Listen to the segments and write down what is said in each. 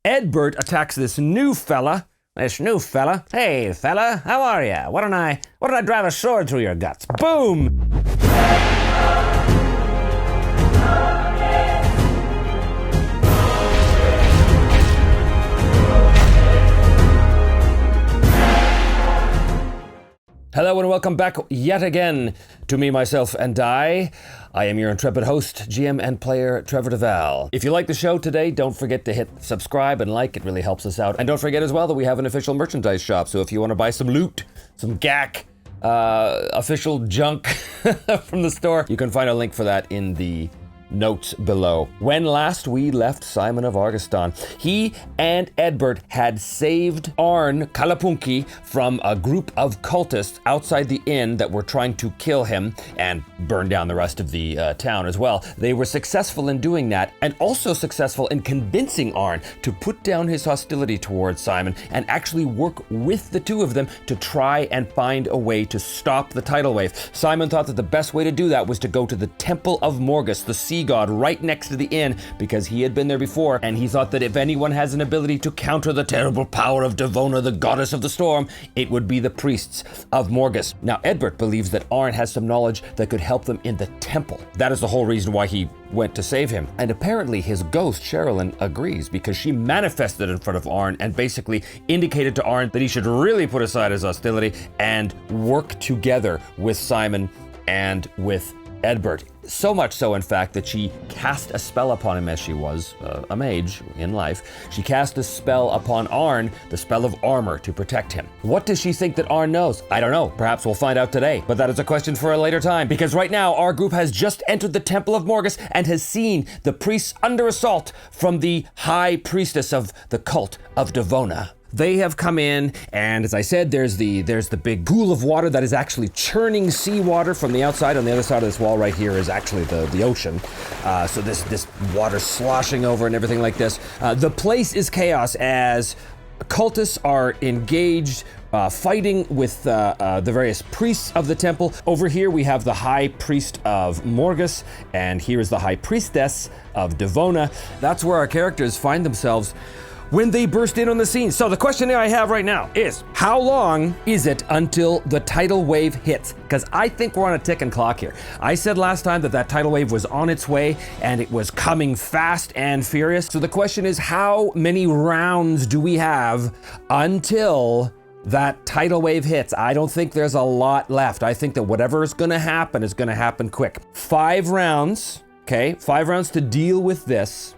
Edbert attacks this new fella. Hey, fella, how are ya? Why don't I drive a sword through your guts? Boom! Hello and welcome back yet again to me, myself, and I. I am your intrepid host, GM and player, Trevor Devall. If you like the show today, don't forget to hit subscribe and like. It really helps us out. And don't forget as well that we have an official merchandise shop. So if you want to buy some loot, some gack, official junk from the store, you can find a link for that in the notes below. When last we left Simon of Argoston, he and Edbert had saved Arn Kalapunki from a group of cultists outside the inn that were trying to kill him and burn down the rest of the town as well. They were successful in doing that, and also successful in convincing Arn to put down his hostility towards Simon and actually work with the two of them to try and find a way to stop the tidal wave. Simon thought that the best way to do that was to go to the Temple of Morgus, the sea god right next to the inn, because he had been there before, and he thought that if anyone has an ability to counter the terrible power of Devona, the goddess of the storm, it would be the priests of Morgus. Now, Edbert believes that Arn has some knowledge that could help them in the temple. That is the whole reason why he went to save him. And apparently his ghost, Sherilyn, agrees, because she manifested in front of Arn and basically indicated to Arn that he should really put aside his hostility and work together with Simon and with Edbert. So much so, in fact, that she cast a spell upon him as she was a mage in life. She cast a spell upon Arn, the spell of armor, to protect him. What does she think that Arn knows? I don't know. Perhaps we'll find out today. But that is a question for a later time, because right now our group has just entered the Temple of Morgus and has seen the priests under assault from the high priestess of the cult of Devona. They have come in, and as I said, there's the big pool of water that is actually churning seawater from the outside. On the other side of this wall right here is actually the ocean. So this water sloshing over and everything like this. The place is chaos as cultists are engaged, fighting with the various priests of the temple. Over here we have the high priest of Morgus, and here is the high priestess of Devona. That's where our characters find themselves when they burst in on the scene. So the question I have right now is, how long is it until the tidal wave hits? Because I think we're on a ticking clock here. I said last time that tidal wave was on its way and it was coming fast and furious. So the question is, how many rounds do we have until that tidal wave hits? I don't think there's a lot left. I think that whatever is gonna happen quick. 5 rounds, okay? 5 rounds to deal with this,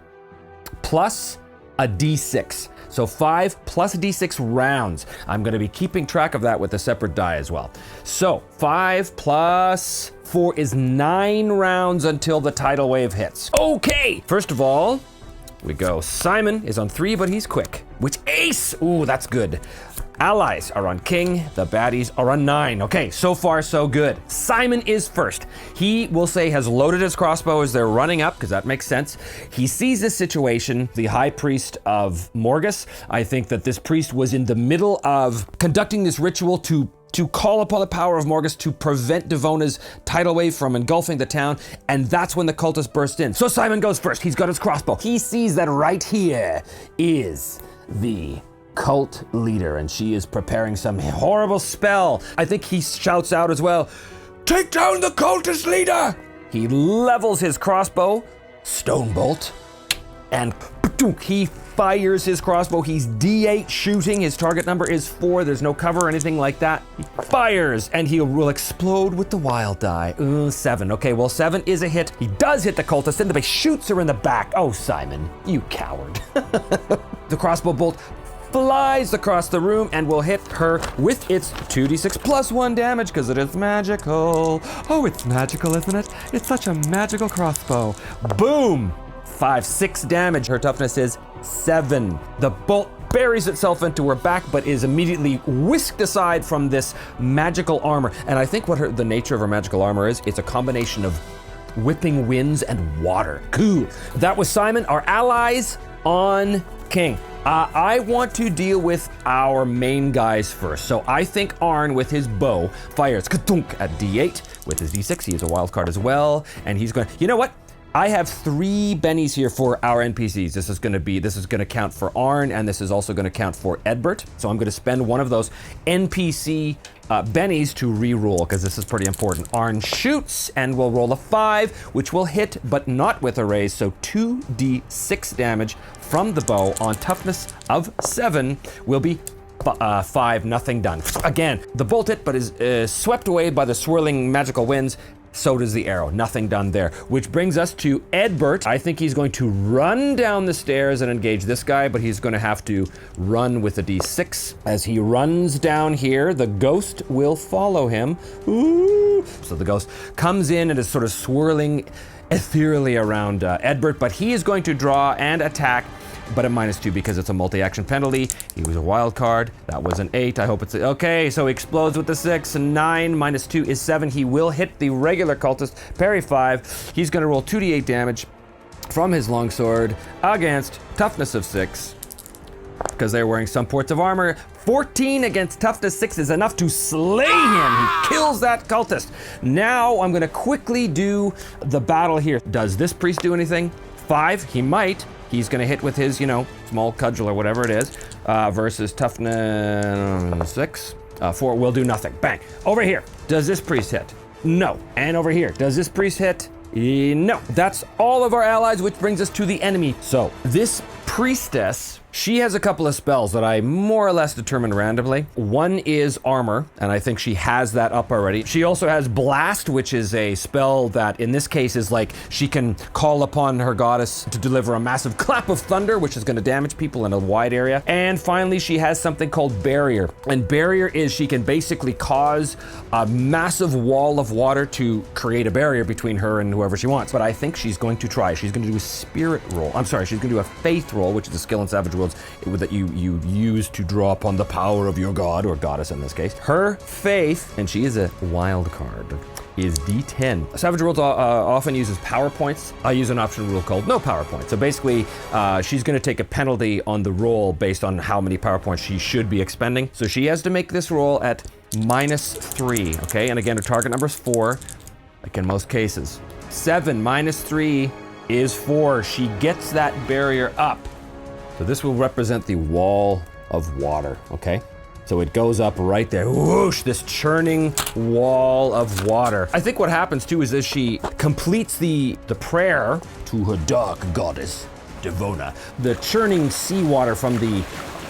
plus a D6. So 5 plus D6 rounds. I'm gonna be keeping track of that with a separate die as well. So 5 plus 4 is 9 rounds until the tidal wave hits. Okay, first of all, we go. Simon is on 3, but he's quick. Which ace? Ooh, that's good. Allies are on king, the baddies are on 9. Okay, so far so good. Simon is first. He, will say, has loaded his crossbow as they're running up, because that makes sense. He sees this situation, the high priest of Morgus. I think that this priest was in the middle of conducting this ritual to call upon the power of Morgus to prevent Devona's tidal wave from engulfing the town, and that's when the cultists burst in. So Simon goes first. He's got his crossbow. He sees that right here is the cult leader, and she is preparing some horrible spell. I think he shouts out as well, "Take down the cultist leader!" He levels his crossbow, stone bolt, and he fires his crossbow. He's D8 shooting. His target number is 4. There's no cover or anything like that. He fires, and he will explode with the wild die. 7. Okay, well, 7 is a hit. He does hit the cultist, and he shoots her in the back. Oh, Simon, you coward. The crossbow bolt flies across the room and will hit her with its 2d6 plus 1 damage, because it is magical. Oh, it's magical, isn't it? It's such a magical crossbow. Boom! 6 damage. Her toughness is 7. The bolt buries itself into her back, but is immediately whisked aside from this magical armor. And I think what the nature of her magical armor is, it's a combination of whipping winds and water. Cool. That was Simon. Our allies on king. I want to deal with our main guys first. So I think Arn, with his bow, fires ka-dunk at D8. With his D6, he is a wild card as well. And he's going, you know what? I have 3 bennies here for our NPCs. This is going to count for Arn, and this is also going to count for Edbert. So I'm going to spend one of those NPC bennies to re-roll, because this is pretty important. Arn shoots and will roll a 5, which will hit, but not with a raise. So 2d6 damage from the bow on toughness of 7 will be 5, nothing done. Again, the bolt hit, but is swept away by the swirling magical winds. So does the arrow, nothing done there. Which brings us to Edbert. I think he's going to run down the stairs and engage this guy, but he's going to have to run with a d6. As he runs down here, the ghost will follow him. Ooh. So the ghost comes in and is sort of swirling ethereally around Edbert, but he is going to draw and attack, but at -2 because it's a multi-action penalty. He was a wild card. That was an 8. I hope it's okay. So he explodes with the 6. 9 -2 is 7. He will hit the regular cultist. Parry 5. He's going to roll 2d8 damage from his longsword against toughness of 6, because they're wearing some ports of armor. 14 against toughness 6 is enough to slay him. He kills that cultist. Now I'm going to quickly do the battle here. Does this priest do anything? 5. He might. He's going to hit with his, small cudgel or whatever it is, versus toughness 6. 4 will do nothing. Bang. Over here, does this priest hit? No. And over here, does this priest hit? No. That's all of our allies, which brings us to the enemy. So this priestess, she has a couple of spells that I more or less determined randomly. One is armor, and I think she has that up already. She also has blast, which is a spell that in this case is like she can call upon her goddess to deliver a massive clap of thunder, which is going to damage people in a wide area. And finally, she has something called barrier. And barrier is she can basically cause a massive wall of water to create a barrier between her and whoever she wants. But I think she's going to try. She's going to do a spirit roll. I'm sorry, she's going to do a faith roll, which is a skill in Savage Worlds that you use to draw upon the power of your god, or goddess in this case. Her faith, and she is a wild card, is D10. Savage Worlds often uses power points. I use an optional rule called no power points. So basically, she's going to take a penalty on the roll based on how many power points she should be expending. So she has to make this roll at -3, okay? And again, her target number is 4, like in most cases. 7 -3 is 4. She gets that barrier up. So this will represent the wall of water, okay? So it goes up right there, whoosh, this churning wall of water. I think what happens too is as she completes the prayer to her dark goddess, Devona, the churning seawater from the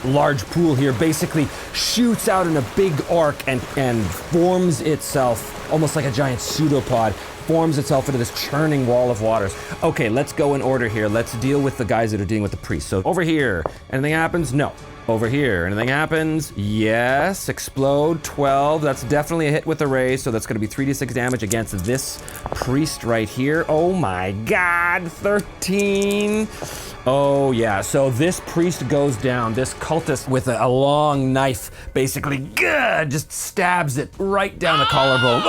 large pool here basically shoots out in a big arc and forms itself almost like a giant pseudopod, forms itself into this churning wall of waters. Okay, let's go in order here. Let's deal with the guys that are dealing with the priest. So over here, anything happens? No. Over here, anything happens? Yes. Explode, 12. That's definitely a hit with a raise, so that's going to be 3d6 damage against this priest right here. Oh my god, 13. Oh yeah, so this priest goes down. This cultist with a long knife basically just stabs it right down the collarbone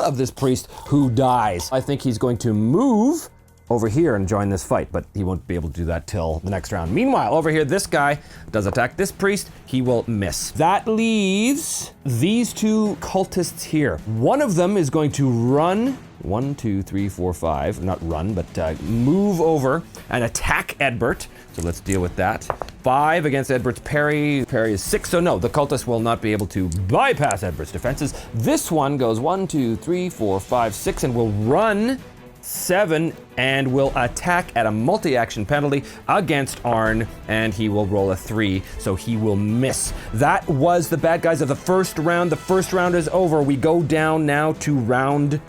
of this priest, who dies. I think he's going to move over here and join this fight, but he won't be able to do that till the next round. Meanwhile, over here, this guy does attack this priest. He will miss. That leaves these 2 cultists here. One of them is going to run 1, 2, 3, 4, 5, not run, but move over and attack Edbert. So let's deal with that. 5 against Edbert's parry. Parry is 6, so no, the cultist will not be able to bypass Edbert's defenses. This one goes 1, 2, 3, 4, 5, 6, and will run 7 and will attack at a multi-action penalty against Arn, and he will roll a 3, so he will miss. That was the bad guys of the first round. The first round is over. We go down now to round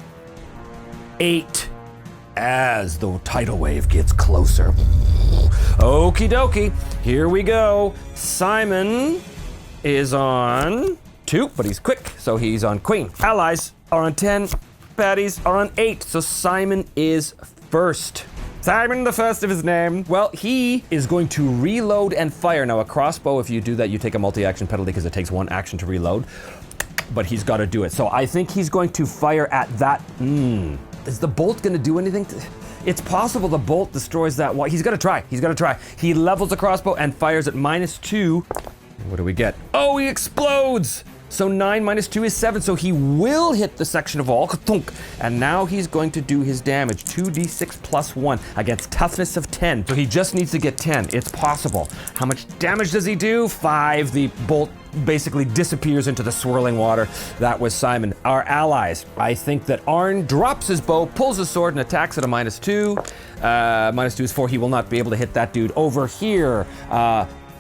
8 as the tidal wave gets closer. Okie dokie, here we go. Simon is on 2, but he's quick, so he's on Queen. Allies are on 10. Baddies are on 8, so Simon is first. Simon, the first of his name. Well, he is going to reload and fire. Now, a crossbow, if you do that, you take a multi-action penalty because it takes 1 action to reload, but he's got to do it. So I think he's going to fire at that. Is the bolt going to do anything? It's possible the bolt destroys that wall. He's got to try. He's got to try. He levels the crossbow and fires at -2. What do we get? Oh, he explodes! So 9 minus 2 is 7, so he will hit the section of wall. Ka-thunk. And now he's going to do his damage. 2d6 plus 1 against toughness of 10. So he just needs to get 10. It's possible. How much damage does he do? 5. The bolt basically disappears into the swirling water. That was Simon. Our allies. I think that Arn drops his bow, pulls his sword, and attacks at a -2. -2 is 4. He will not be able to hit that dude. Over here,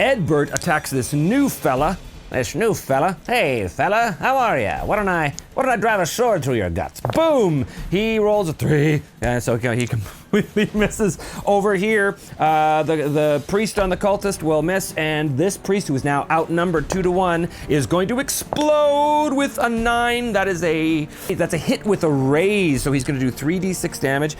Edbert attacks this new fella. Hey fella, how are ya? Why don't I drive a sword through your guts? Boom! He rolls a 3, and so he completely misses. Over here, the priest on the cultist will miss, and this priest, who is now outnumbered 2-1, is going to explode with a 9. That's a hit with a raise, so he's going to do 3d6 damage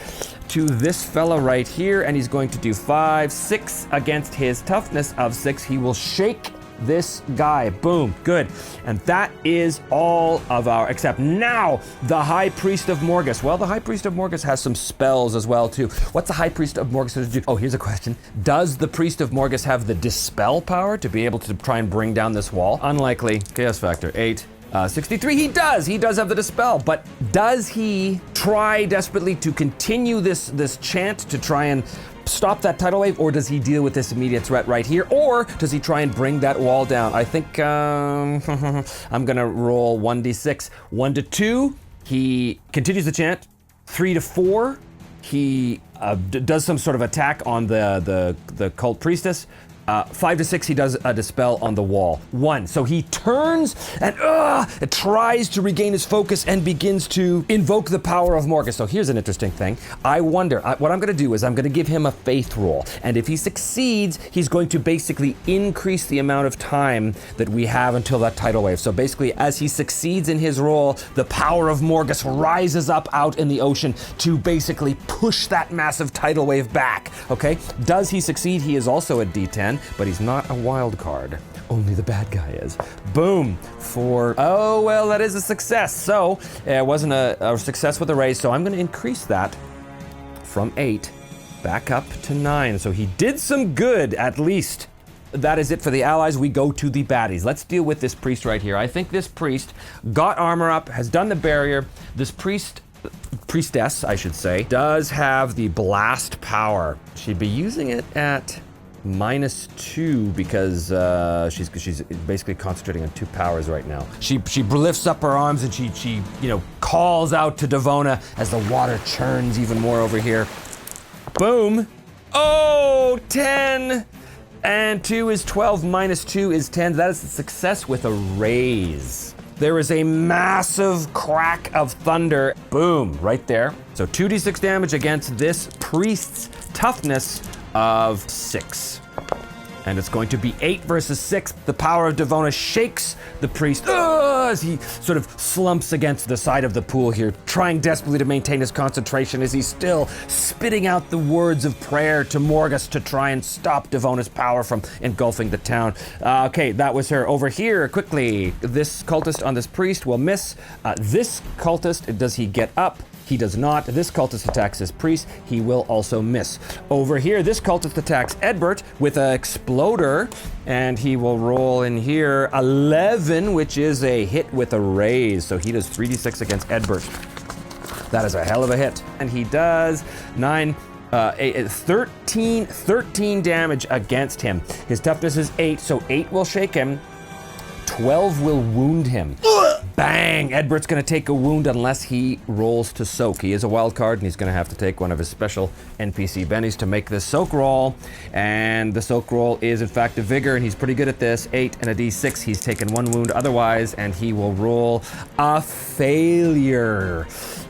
to this fella right here, and he's going to do 5, 6 against his toughness of 6. He will shake this guy. Boom. Good. And that is all of except now, the High Priest of Morgus. Well, the High Priest of Morgus has some spells as well, too. What's the High Priest of Morgus going to do? Oh, here's a question. Does the Priest of Morgus have the Dispel power to be able to try and bring down this wall? Unlikely. Chaos factor 8. 63, he does have the Dispel, but does he try desperately to continue this chant to try and stop that tidal wave, or does he deal with this immediate threat right here, or does he try and bring that wall down? I think I'm gonna roll 1d6. 1 to 2, he continues the chant. 3 to 4, he does some sort of attack on the cult priestess. 5 to 6, he does a dispel on the wall. 1, so he turns and tries to regain his focus and begins to invoke the power of Morgus. So here's an interesting thing. I wonder, what I'm gonna do is I'm gonna give him a faith roll. And if he succeeds, he's going to basically increase the amount of time that we have until that tidal wave. So basically, as he succeeds in his roll, the power of Morgus rises up out in the ocean to basically push that massive tidal wave back, okay? Does he succeed? He is also a D10. But he's not a wild card. Only the bad guy is. Boom. Oh, well, that is a success. So it wasn't a success with a raise, so I'm going to increase that from 8 back up to 9. So he did some good, at least. That is it for the allies. We go to the baddies. Let's deal with this priest right here. I think this priest got armor up, has done the barrier. This priestess, I should say, does have the blast power. She'd be using it at -2 because she's basically concentrating on 2 powers right now. She lifts up her arms and she calls out to Devona as the water churns even more over here. Boom. Oh, 10. And 2 is 12 minus 2 is 10. That is a success with a raise. There is a massive crack of thunder. Boom, right there. So 2d6 damage against this priest's toughness of 6. And it's going to be 8 versus 6. The power of Devona shakes the priest as he sort of slumps against the side of the pool here, trying desperately to maintain his concentration as he's still spitting out the words of prayer to Morgus to try and stop Devona's power from engulfing the town. Okay, that was her. Over here, quickly, this cultist on this priest will miss. This cultist, does he get up? He does not. This cultist attacks this priest. He will also miss. Over here, this cultist attacks Edbert with an exploder, and he will roll in here 11, which is a hit with a raise. So he does 3d6 against Edbert. That is a hell of a hit. And he does 13 damage against him. His toughness is 8, so 8 will shake him. 12 will wound him. Bang! Edbert's gonna take a wound unless he rolls to soak. He is a wild card and he's gonna have to take one of his special NPC bennies to make this soak roll. And the soak roll is in fact a vigor, and he's pretty good at this. 8 and a d6. He's taken 1 wound otherwise, and he will roll a failure.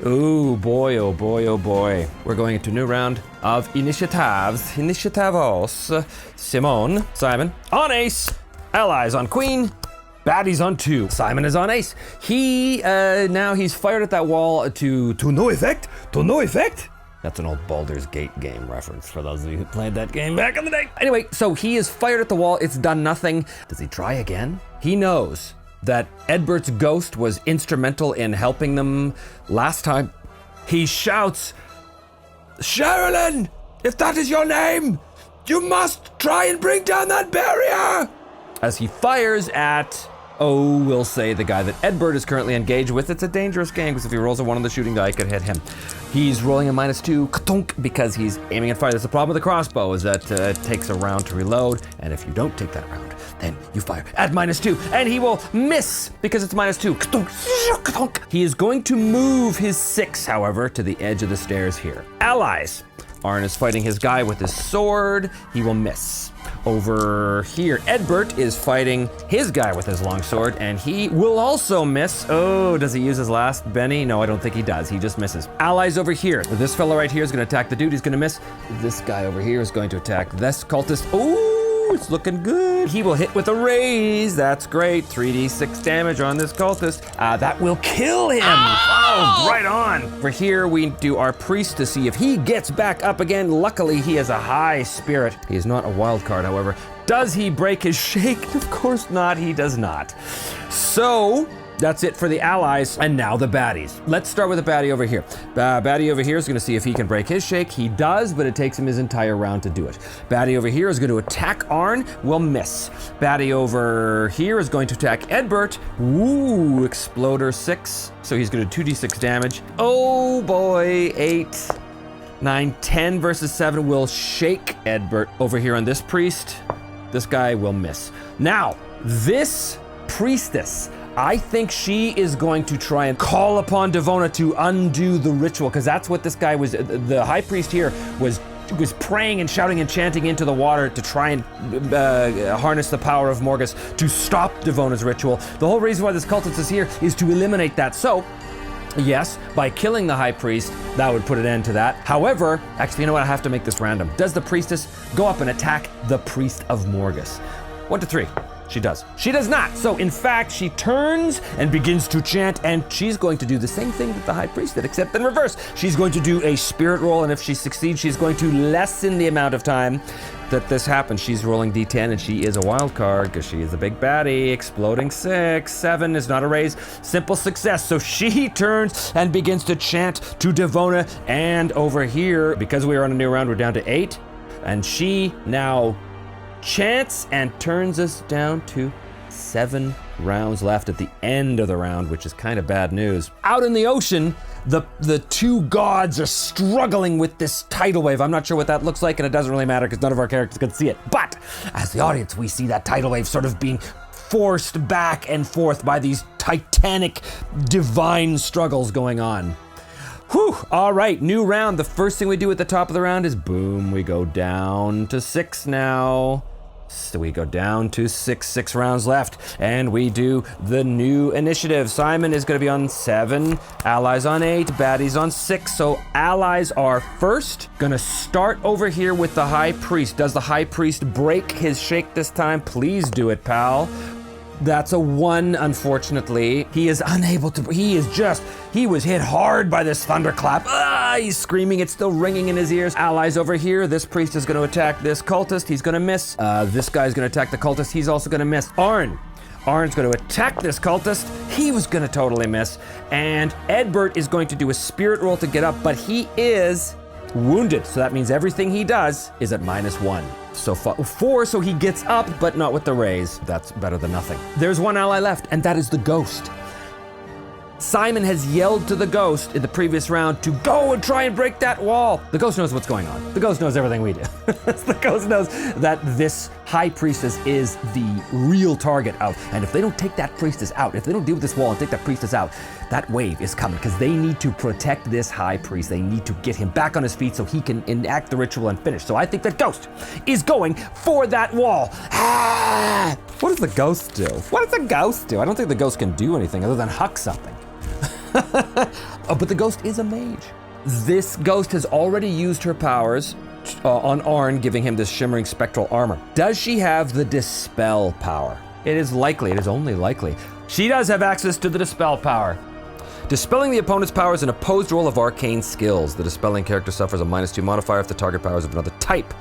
Ooh, boy, oh boy, oh boy. We're going into a new round of initiatives. Initiativos. Simon on ace. Allies on queen. Baddies on 2. Simon is on ace. Now he's fired at that wall to no effect. To no effect. That's an old Baldur's Gate game reference for those of you who played that game back in the day. Anyway, so he is fired at the wall. It's done nothing. Does he try again? He knows that Edbert's ghost was instrumental in helping them last time. He shouts, "Sherilyn, if that is your name, you must try and bring down that barrier!" As he fires at Oh, we'll say the guy that Edbert is currently engaged with. It's a dangerous game because if he rolls a 1 on the shooting die, it could hit him. He's rolling a -2 ka-tunk, because he's aiming at fire. That's the problem with the crossbow, is that it takes a round to reload, and if you don't take that round, then you fire at -2, and he will miss because it's -2. Ka-tunk, ka-tunk. He is going to move his 6, however, to the edge of the stairs here. Allies. Arn is fighting his guy with his sword. He will miss. Over here, Edbert is fighting his guy with his longsword, and he will also miss. Oh, does he use his last Benny? No, I don't think he does. He just misses. Allies over here. This fellow right here is going to attack the dude. He's going to miss. This guy over here is going to attack this cultist. Oh, it's looking good. He will hit with a raise. That's great. 3d6 damage on this cultist. That will kill him. Oh, right on. For here, we do our priest to see if he gets back up again. Luckily, he has a high spirit. He is not a wild card, however. Does he break his shake? Of course not. He does not. So that's it for the allies, and now the baddies. Let's start with the baddie over here. Baddie over here is gonna see if he can break his shake. He does, but it takes him his entire round to do it. Baddie over here is gonna attack Arn, will miss. Baddie over here is going to attack Edbert. Ooh, Exploder 6. So he's gonna 2d6 damage. Oh boy, 8, 9, 10 versus 7 will shake Edbert. Over here on this priest, this guy will miss. Now, this priestess, I think she is going to try and call upon Devona to undo the ritual, because that's what this guy was, the high priest here was praying and shouting and chanting into the water to try and harness the power of Morgus to stop Devona's ritual. The whole reason why this cultist is here is to eliminate that. So, yes, by killing the high priest, that would put an end to that. However, actually, you know what? I have to make this random. Does the priestess go up and attack the priest of Morgus? 1 to 3. She does. She does not. So in fact, she turns and begins to chant, and she's going to do the same thing that the high priest did, except in reverse. She's going to do a spirit roll, and if she succeeds, she's going to lessen the amount of time that this happens. She's rolling d10, and she is a wild card because she is a big baddie. Exploding 6, 7 is not a raise. Simple success. So she turns and begins to chant to Devona, and over here, because we are on a new round, we're down to 8, and she now chants and turns us down to 7 rounds left at the end of the round, which is kind of bad news. Out in the ocean, the two gods are struggling with this tidal wave. I'm not sure what that looks like, and it doesn't really matter because none of our characters can see it. But as the audience, we see that tidal wave sort of being forced back and forth by these titanic divine struggles going on. Whew, all right, new round. The first thing we do at the top of the round is boom, we go down to 6 now. So we go down to 6 rounds left, and we do the new initiative. Simon is gonna be on 7, allies on 8, baddies on 6. So allies are first. Gonna start over here with the high priest. Does the high priest break his shake this time? Please do it, pal. That's a 1, unfortunately. He is unable to, he was hit hard by this thunderclap. He's screaming, it's still ringing in his ears. Allies over here, this priest is gonna attack this cultist, he's gonna miss. This guy's gonna attack the cultist, he's also gonna miss. Arn's gonna attack this cultist, he was gonna totally miss. And Edbert is going to do a spirit roll to get up, but he is wounded. So that means everything he does is at -1. So 4, so he gets up, but not with the raise. That's better than nothing. There's one ally left, and that is the ghost. Simon has yelled to the ghost in the previous round to go and try and break that wall. The ghost knows what's going on. The ghost knows everything we do. The ghost knows that this high priestess is the real target of, and if they don't take that priestess out, if they don't deal with this wall and take that priestess out, that wave is coming because they need to protect this high priest. They need to get him back on his feet so he can enact the ritual and finish. So I think that ghost is going for that wall. What does the ghost do? What does the ghost do? I don't think the ghost can do anything other than huck something. Oh, but the ghost is a mage. This ghost has already used her powers on Arn, giving him this shimmering spectral armor. Does she have the dispel power? It is likely, it is only likely. She does have access to the dispel power. Dispelling the opponent's power is an opposed roll of arcane skills. The dispelling character suffers a -2 modifier if the target power is of another type.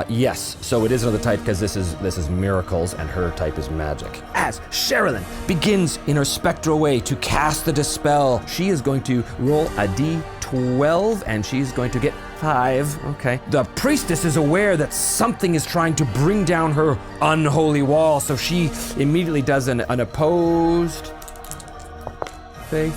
Yes, so it is another type because this is miracles and her type is magic. As Sherilyn begins in her spectral way to cast the dispel, she is going to roll a d12 and she's going to get 5. Okay. The priestess is aware that something is trying to bring down her unholy wall, so she immediately does an unopposed faith.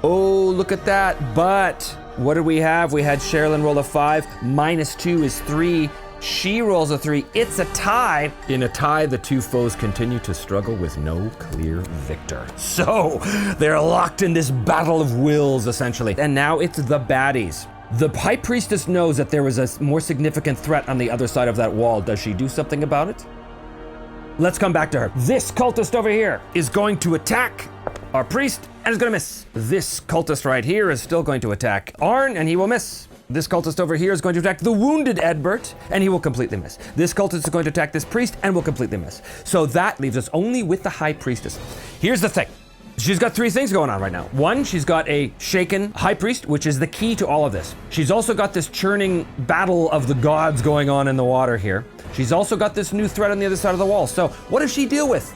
Oh, look at that. But what did we have? We had Sherilyn roll a 5. -2 is 3. She rolls a 3. It's a tie. In a tie, the two foes continue to struggle with no clear victor. So they're locked in this battle of wills, essentially. And now it's the baddies. The High Priestess knows that there is a more significant threat on the other side of that wall. Does she do something about it? Let's come back to her. This cultist over here is going to attack our priest and is gonna miss. This cultist right here is still going to attack Arn and he will miss. This cultist over here is going to attack the wounded Edbert, and he will completely miss. This cultist is going to attack this priest and will completely miss. So that leaves us only with the High Priestess. Here's the thing. She's got 3 things going on right now. 1, she's got a shaken High Priest, which is the key to all of this. She's also got this churning battle of the gods going on in the water here. She's also got this new threat on the other side of the wall. So what does she deal with?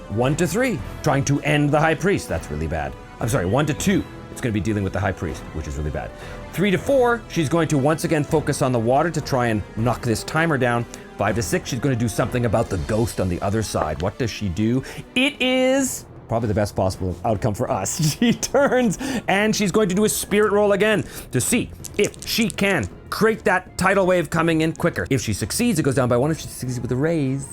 1 to 3, trying to end the High Priest. That's really bad. I'm sorry, 1 to 2. It's going to be dealing with the High Priest, which is really bad. 3 to 4, she's going to once again focus on the water to try and knock this timer down. 5 to 6, she's going to do something about the ghost on the other side. What does she do? It is probably the best possible outcome for us. She turns and she's going to do a spirit roll again to see if she can create that tidal wave coming in quicker. If she succeeds, it goes down by 1. If she succeeds with the raise,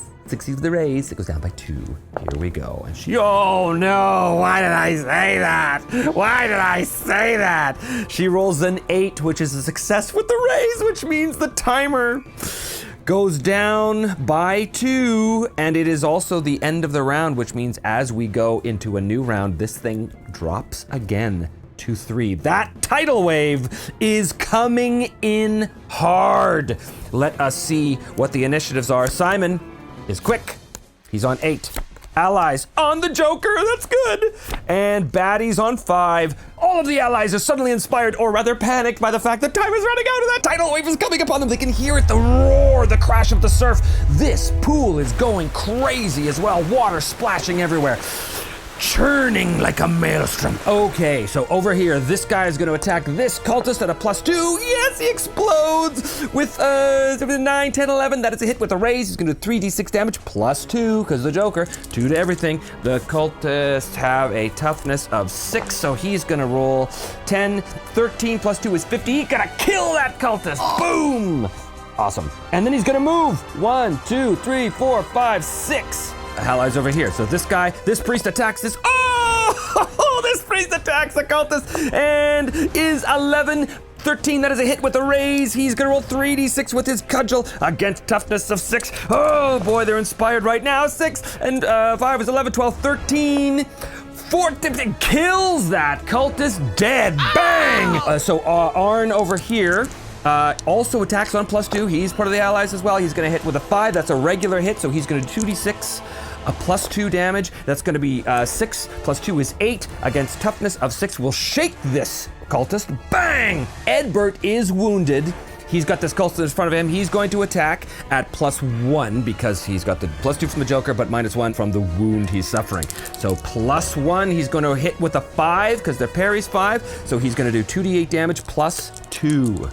it goes down by 2. Here we go. And she, oh no, why did I say that? Why did I say that? She rolls an 8, which is a success with the raise, which means the timer goes down by 2, and it is also the end of the round, which means as we go into a new round, this thing drops again to 3. That tidal wave is coming in hard. Let us see what the initiatives are. Simon is quick. He's on 8. Allies on the Joker, that's good. And baddies on 5. All of the allies are suddenly inspired, or rather panicked, by the fact that time is running out and that tidal wave is coming upon them. They can hear it, the roar, the crash of the surf. This pool is going crazy as well. Water splashing everywhere, churning like a maelstrom. Okay, so over here, this guy is going to attack this cultist at a +2. Yes, he explodes with 9, 10, 11. That is a hit with a raise. He's going to do 3d6 damage +2 because the Joker. 2 to everything. The cultists have a toughness of 6, so he's going to roll 10. 13 +2 is 50. He's going to kill that cultist. Boom! Awesome. And then he's going to move. 1, 2, 3, 4, 5, 6. Allies over here. So this guy, this priest attacks this. Oh, this priest attacks the cultist and is 11. 13, that is a hit with a raise. He's gonna roll 3d6 with his cudgel against toughness of 6. Oh boy, they're inspired right now. 6 and 5 is 11, 12, 13. 14 kills that cultist dead. Bang! So Arn over here also attacks on +2. He's part of the allies as well. He's gonna hit with a 5. That's a regular hit, so he's gonna do 2d6. A +2 damage. That's gonna be 6 +2 is 8 against toughness of 6. Will shake this cultist. Bang! Edbert is wounded. He's got this cultist in front of him. He's going to attack at +1 because he's got the +2 from the Joker, but -1 from the wound he's suffering. So +1, he's going to hit with a 5 because the parry's 5. So he's going to do 2d8 damage +2.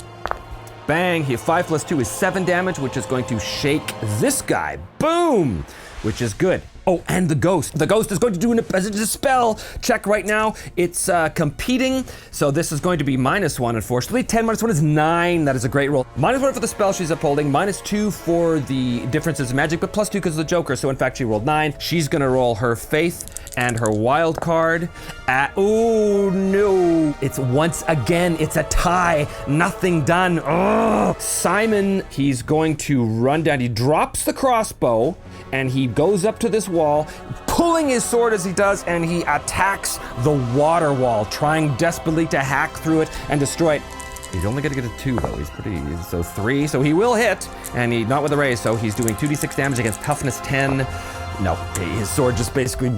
Bang, 5 +2 is 7 damage, which is going to shake this guy. Boom! Which is good. Oh, and the ghost. The ghost is going to do a spell check right now. It's competing, so this is going to be -1, unfortunately. 10 -1 is 9. That is a great roll. -1 for the spell she's upholding, -2 for the differences of magic, but +2 because of the Joker. So in fact, she rolled 9. She's gonna roll her faith and her wild card. Oh no! It's once again. It's a tie. Nothing done. Oh. Simon, he's going to run down. He drops the crossbow and he goes up to this wall, pulling his sword as he does, and he attacks the water wall, trying desperately to hack through it and destroy it. He's only gonna get a 2 though. So 3, so he will hit, and he not with a raise, so he's doing 2d6 damage against toughness 10. No, his sword just basically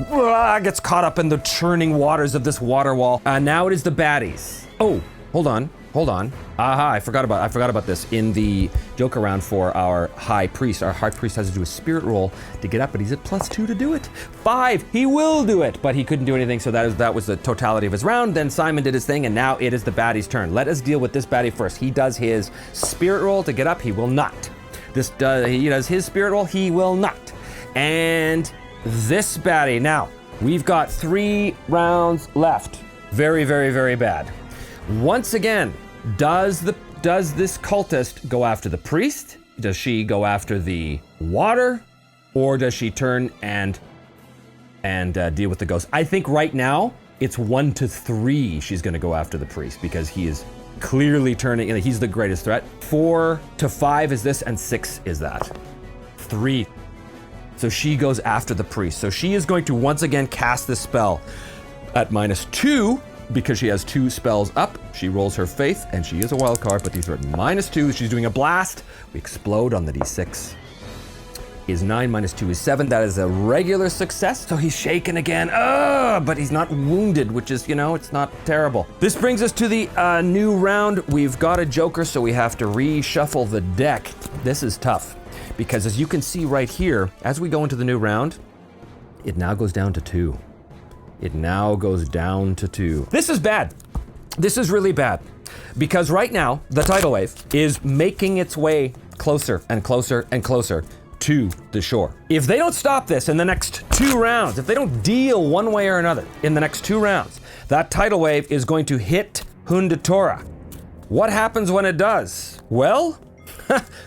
gets caught up in the churning waters of this water wall. Now it is the baddies. Oh, hold on. hold on. Aha, I forgot about this. In the joke around for our high priest has to do a spirit roll to get up, but he's at +2 to do it. 5, he will do it, but he couldn't do anything, so that was the totality of his round. Then Simon did his thing, and now it is the baddie's turn. Let us deal with this baddie first. He does his spirit roll to get up, he will not. He does his spirit roll, he will not. And this baddie, now, we've got 3 rounds left. Very, very, very bad. Once again, does this cultist go after the priest? Does she go after the water? Or does she turn and deal with the ghost? I think right now, it's 1 to 3 she's gonna go after the priest because he is clearly turning, he's the greatest threat. 4 to 5 is this, and 6 is that. 3. So she goes after the priest. So she is going to once again cast this spell at -2 because she has 2 spells up. She rolls her faith, and she is a wild card, but these are at -2. She's doing a blast. We explode on the d6. Is 9 -2 is 7. That is a regular success. So he's shaken again. But he's not wounded, which is, it's not terrible. This brings us to the new round. We've got a joker, so we have to reshuffle the deck. This is tough because as you can see right here, as we go into the new round, it now goes down to 2. It now goes down to 2. This is bad. This is really bad because right now the tidal wave is making its way closer and closer and closer to the shore. If they don't stop this in the next 2 rounds, if they don't deal one way or another in the next 2 rounds, that tidal wave is going to hit Hundatora. What happens when it does? Well,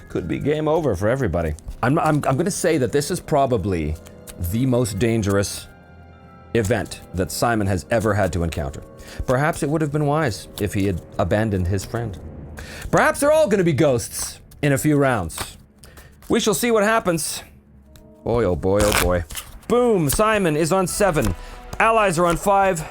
could be game over for everybody. I'm going to say that this is probably the most dangerous event that Simon has ever had to encounter. Perhaps it would have been wise if he had abandoned his friend. Perhaps they're all going to be ghosts in a few rounds. We shall see what happens. Boy, oh boy, oh boy. Boom, Simon is on 7. Allies are on 5.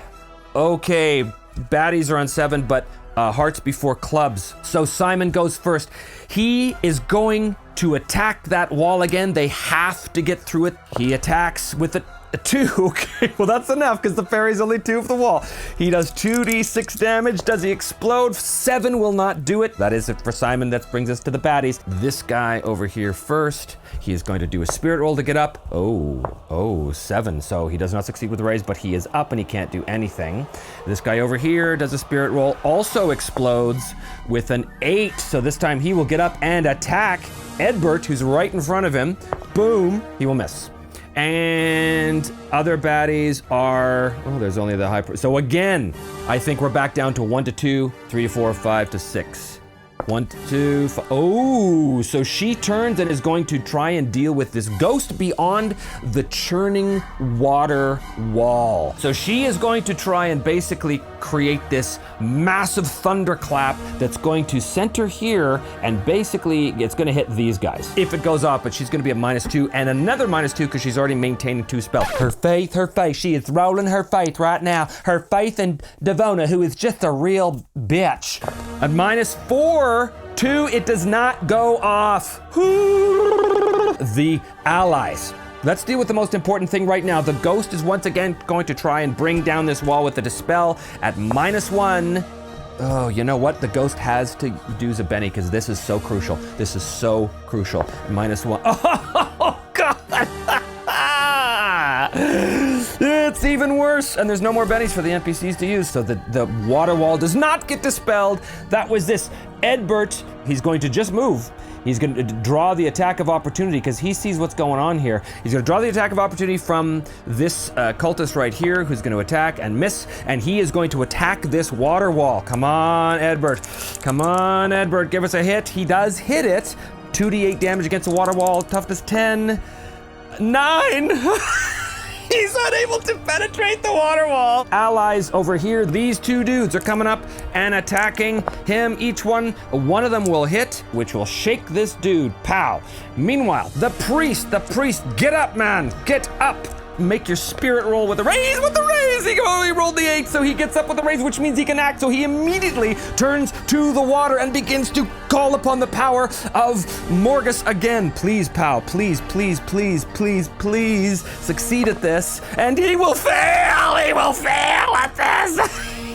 Okay, baddies are on 7, but hearts before clubs. So Simon goes first. He is going to attack that wall again. They have to get through it. He attacks with a 2. Okay, well that's enough because the fairy's only 2 of the wall. He does 2d6 damage. Does he explode? 7 will not do it. That is it for Simon. That brings us to the baddies. This guy over here first. He is going to do a spirit roll to get up. Oh, 7. So he does not succeed with the raise, but he is up and he can't do anything. This guy over here does a spirit roll, also explodes with an 8. So this time he will get up and attack Edbert, who's right in front of him. Boom, he will miss. And other baddies are, there's only the high. So again, I think we're back down to 1 to 2, 3 to 4, 5 to 6. 1 to 2, 5. Oh, so she turns and is going to try and deal with this ghost beyond the churning water wall. So she is going to try and basically create this massive thunderclap that's going to center here, and basically it's going to hit these guys if it goes off, but she's going to be at -2 and another -2 because she's already maintaining 2 spells. Her faith, she is rolling her faith right now. Her faith in Devona, who is just a real bitch. At -4, 2, it does not go off. The allies. Let's deal with the most important thing right now. The ghost is once again going to try and bring down this wall with the dispel at -1. Oh, you know what? The ghost has to do Zabeni because this is so crucial. This is so crucial. -1. Oh, God. It's even worse, and there's no more bennies for the NPCs to use, so the water wall does not get dispelled. That was this. Edbert, he's going to just move. He's going to draw the attack of opportunity because he sees what's going on here. He's going to draw the attack of opportunity from this cultist right here who's going to attack and miss, and he is going to attack this water wall. Come on, Edbert. Come on, Edbert. Give us a hit. He does hit it. 2d8 damage against the water wall. Toughness 10. 9. He's unable to penetrate the water wall. Allies over here, these 2 dudes are coming up and attacking him. Each one of them will hit, which will shake this dude. Pow. Meanwhile, the priest, get up, man. Get up. Make your spirit roll with the raise, He only rolled the 8, so he gets up with the raise, which means he can act. So he immediately turns to the water and begins to call upon the power of Morgus again. Please, pal, please succeed at this. And he will fail at this.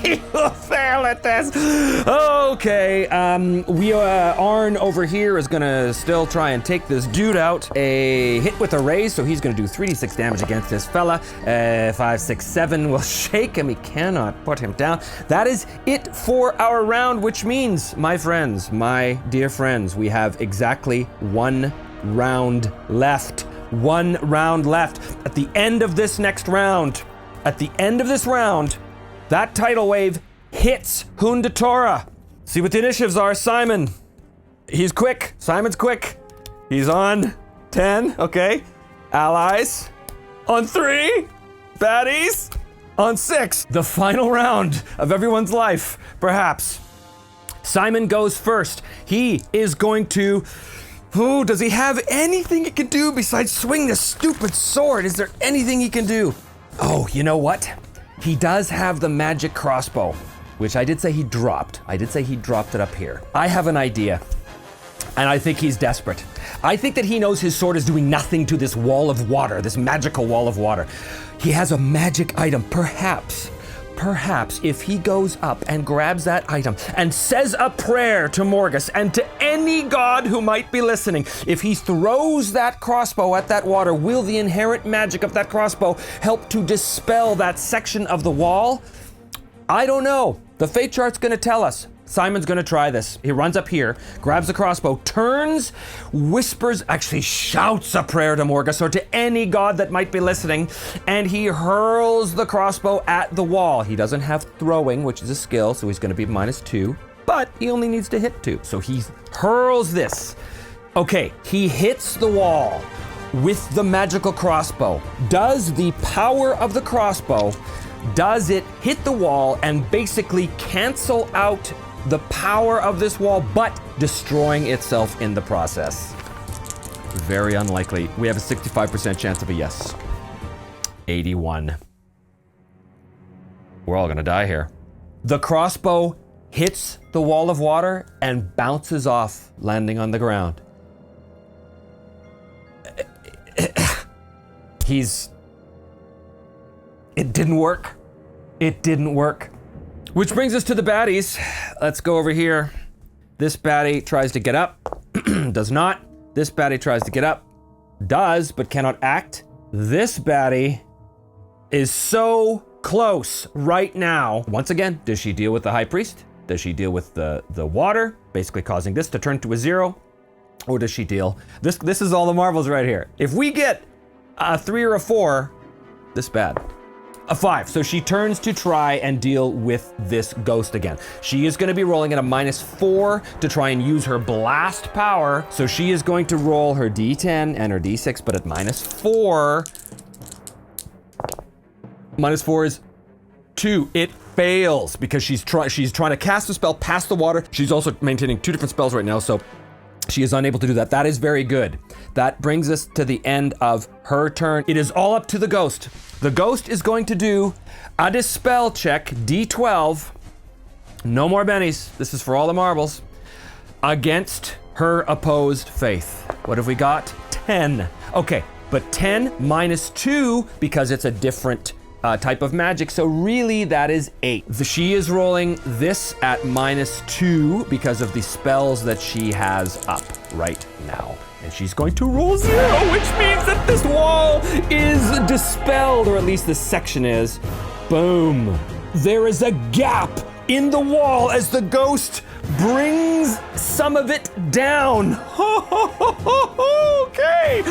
You fail at this. Okay, Arn over here is gonna still try and take this dude out. A hit with a raise, so he's gonna do 3d6 damage against this fella. 5, 6, 7 will shake him. He cannot put him down. That is it for our round, which means, my friends, my dear friends, we have exactly 1 round left. 1 round left. At the end of this next round, that tidal wave hits Hundatora. See what the initiatives are. Simon, he's quick. Simon's quick. He's on 10, okay. Allies on 3. Baddies on 6. The final round of everyone's life, perhaps. Simon goes first. He is going to... Oh, does he have anything he can do besides swing this stupid sword? Is there anything he can do? Oh, you know what? He does have the magic crossbow, which I did say he dropped. It up here. I have an idea, and I think he's desperate. I think that he knows his sword is doing nothing to this wall of water, this magical wall of water. He has a magic item, perhaps if he goes up and grabs that item and says a prayer to Morgus and to any god who might be listening, if he throws that crossbow at that water, will the inherent magic of that crossbow help to dispel that section of the wall? I don't know. The fate chart's gonna tell us. Simon's gonna try this. He runs up here, grabs the crossbow, turns, whispers, actually shouts a prayer to Morgus or to any god that might be listening, and he hurls the crossbow at the wall. He doesn't have throwing, which is a skill, so he's gonna be -2, but he only needs to hit 2. So he hurls this. Okay, he hits the wall with the magical crossbow. Does the power of the crossbow, does it hit the wall and basically cancel out the power of this wall, but destroying itself in the process? Very unlikely. We have a 65% chance of a yes. 81. We're all gonna die here. The crossbow hits the wall of water and bounces off, landing on the ground. It didn't work. Which brings us to the baddies. Let's go over here. This baddie tries to get up, does not. This baddie tries to get up, does, but cannot act. This baddie is so close right now. Once again, does she deal with the high priest? Does she deal with the water, basically causing this to turn to a 0? Or does she deal? This is all the marbles right here. If we get a 3 or a 4, this bad. A 5, so she turns to try and deal with this ghost again. She is gonna be rolling at a -4 to try and use her blast power. So she is going to roll her D10 and her D6, but at -4. -4 is 2. It fails because she's trying to cast a spell past the water. She's also maintaining 2 different spells right now, so she is unable to do that. That is very good. That brings us to the end of her turn. It is all up to the ghost. The ghost is going to do a dispel check, D12. No more bennies. This is for all the marbles. Against her opposed faith. What have we got? 10. Okay, but 10 -2 because it's a different type of magic, so really that is 8. She is rolling this at -2 because of the spells that she has up right now. And she's going to roll 0, which means that this wall is dispelled, or at least this section is. Boom. There is a gap in the wall as the ghost brings some of it down. Okay.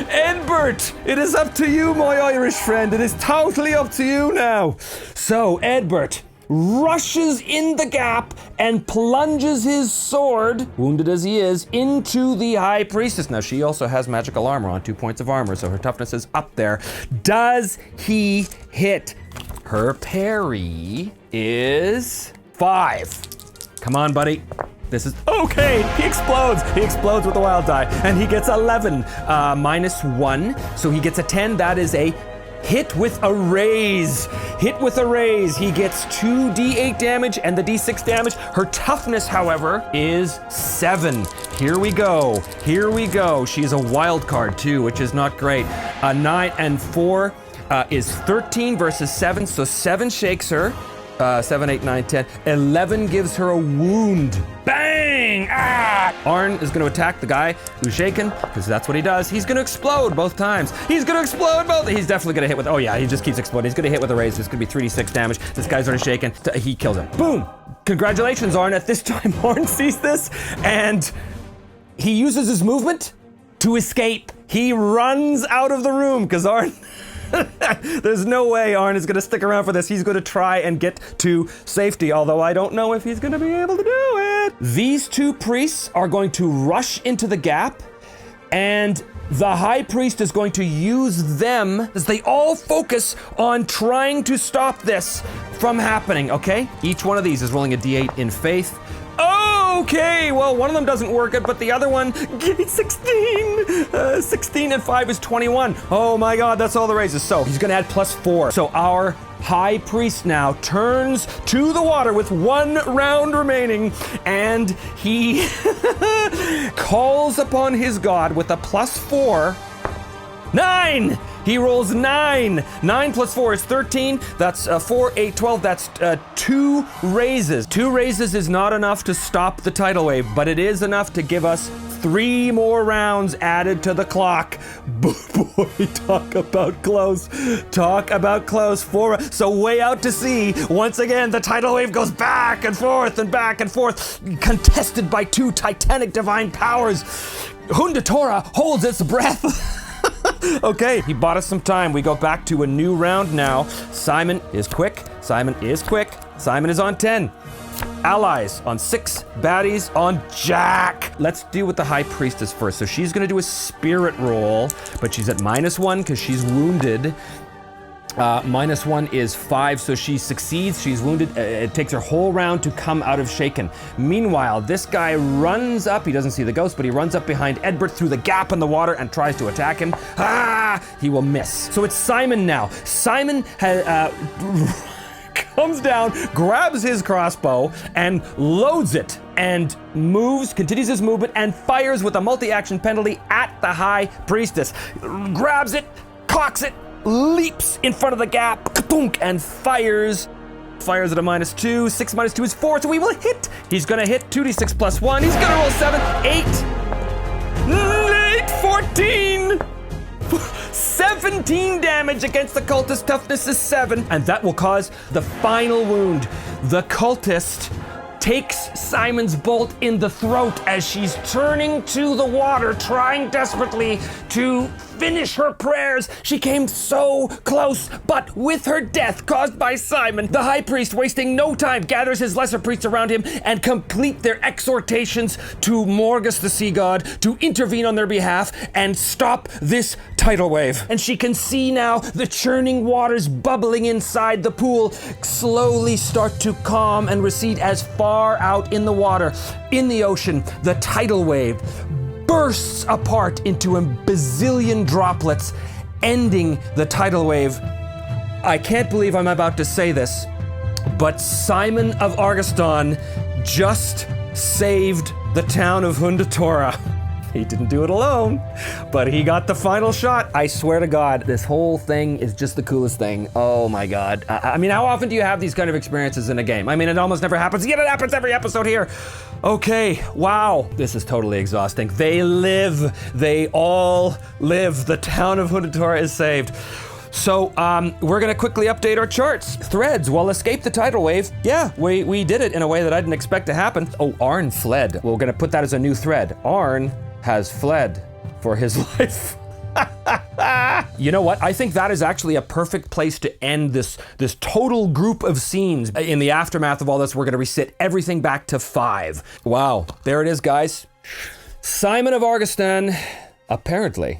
Edbert, it is up to you, my Irish friend. It is totally up to you now. So, Edbert rushes in the gap and plunges his sword, wounded as he is, into the High Priestess. Now, she also has magical armor on, 2 points of armor, so her toughness is up there. Does he hit? Her parry is 5. Come on, buddy. This is okay. He explodes. He explodes with the wild die, and he gets 11 -1, so he gets a 10. That is a hit with a raise. Hit with a raise. He gets 2d8 damage and the d6 damage. Her toughness, however, is 7. Here we go. Here we go. She is a wild card too, which is not great. 9 and 4 is 13 versus 7, so 7 shakes her. 7, 8, 9, 10. 11 gives her a wound. Bang! Ah! Arn is going to attack the guy who's shaken, because that's what he does. He's going to explode both times. He's going to explode both. He's definitely going to hit with, oh yeah, he just keeps exploding. He's going to hit with a razor. It's going to be 3d6 damage. This guy's already shaken. He kills him. Boom! Congratulations, Arn. At this time, Arn sees this, and he uses his movement to escape. He runs out of the room, because Arn... There's no way Arn is going to stick around for this. He's going to try and get to safety, although I don't know if he's going to be able to do it. These two priests are going to rush into the gap, and the high priest is going to use them as they all focus on trying to stop this from happening, okay? Each one of these is rolling a d8 in faith. Okay, well, one of them doesn't work it, but the other one, 16. 16 and 5 is 21. Oh my God, that's all the raises. So he's gonna add +4. So our high priest now turns to the water with 1 round remaining, and he calls upon his god with a +4. 9! He rolls 9. 9 plus 4 is 13. That's 4, 8, 12. That's 2 raises. 2 raises is not enough to stop the tidal wave, but it is enough to give us 3 more rounds added to the clock. Boy, talk about close. Talk about close. 4. So way out to sea. Once again, the tidal wave goes back and forth and back and forth, contested by 2 titanic divine powers. Hundatora holds its breath. Okay, he bought us some time. We go back to a new round now. Simon is quick. Simon is quick. Simon is on 10. Allies on 6. Baddies on Jack. Let's deal with the high priestess first. So she's gonna do a spirit roll, but she's at -1 because she's wounded. -1 is 5, so she succeeds. She's wounded. It takes her whole round to come out of shaken. Meanwhile, this guy runs up. He doesn't see the ghost, but he runs up behind Edbert through the gap in the water and tries to attack him. He will miss. So it's Simon now. Simon comes down, grabs his crossbow, and loads it, and continues his movement, and fires with a multi-action penalty at the high priestess. Grabs it, cocks it, leaps in front of the gap, and fires at a -2. 6 minus 2 is 4, so we will hit. He's gonna hit 2d6 plus 1. He's gonna roll 7, 8, 14. 17 damage against the cultist. Toughness is 7, and that will cause the final wound. The cultist takes Simon's bolt in the throat as she's turning to the water, trying desperately to finish her prayers. She came so close, but with her death caused by Simon, the high priest, wasting no time, gathers his lesser priests around him and complete their exhortations to Morgus the sea god to intervene on their behalf and stop this tidal wave. And she can see now the churning waters bubbling inside the pool slowly start to calm and recede as far out in the water, in the ocean, the tidal wave bursts apart into a bazillion droplets, ending the tidal wave. I can't believe I'm about to say this, but Simon of Argoston just saved the town of Hundatora. He didn't do it alone, but he got the final shot. I swear to God, this whole thing is just the coolest thing. Oh my God. I mean, how often do you have these kind of experiences in a game? I mean, it almost never happens, yet it happens every episode here. Okay, wow. This is totally exhausting. They live. They all live. The town of Hundatora is saved. So we're gonna quickly update our charts. Threads, well, escape the tidal wave. Yeah, we did it in a way that I didn't expect to happen. Oh, Arn fled. We're gonna put that as a new thread. Arn has fled for his life. You know what? I think that is actually a perfect place to end this total group of scenes. In the aftermath of all this, we're gonna reset everything back to 5. Wow, there it is, guys. Simon of Argoston apparently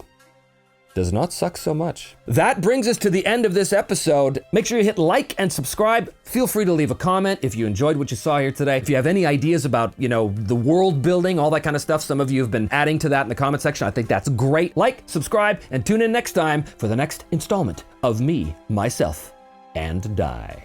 does not suck so much. That brings us to the end of this episode. Make sure you hit like and subscribe. Feel free to leave a comment if you enjoyed what you saw here today. If you have any ideas about, the world building, all that kind of stuff, some of you have been adding to that in the comment section. I think that's great. Like, subscribe, and tune in next time for the next installment of Me, Myself, and Die.